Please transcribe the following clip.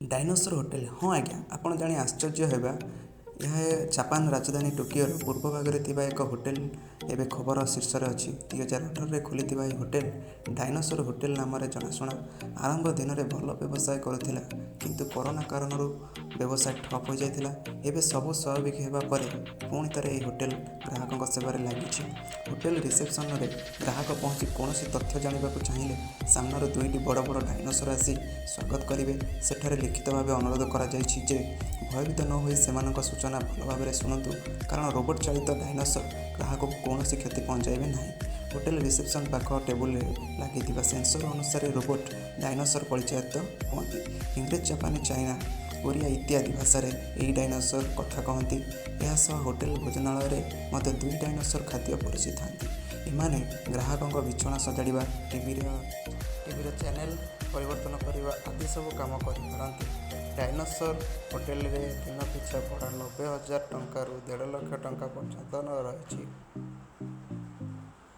Dinosaur hotel हाँ आज्ञा आपण जाणी आश्चर्य होगा। यह जापान राजधानी टोकियोर पूर्व भाग में एक होटेल एवं खबर शीर्ष अच्छी 2018 खोली होटेल डायनोसर होटेल नाम जनाशुना। आरंभ दिन में भल व्यवसाय करुला किंतु कोरोना कारण व्यवसाय ठप हो जाता। एवं सब स्वाभाविक होगापर पुणी थे यह होटेल ग्राहकों सेवार लगी। होटेल रिसेप्शन में ग्राहक पहुँची कौन तथ्य जानवा चाहिए सामनार दुईटी बड़ बड़ डायनोसर आसी स्वागत करेंगे। सेठारे लिखित भाव अनुरोध कर भयभीत न हो सूचना भल भाव शुणु कारण रोबोट चालित डायनोसर ग्राहक को कौन क्षति पहुँचाइबे ना। होटेल रिसेप्शन पाख टेबुल लगी सेंसर अनुसार रोबोट डायनोसर परिचालित कहती। इंग्रेज जापानी चाइना ओरिया इत्यादि भाषा यही डायनोसर कथा कहती। यह होटेल भोजनालय में दुई डायनोसर खाद्य परोसी था। एमाने ग्राहकों बिछना सजाड़ा टीवी चैनल परिवर्तन करने आदि सब काम करते। डायनोसर होटेल रे दिन पिछा भड़ा 90,000 टंका 1.5 लाख टंका पर्यंत रही।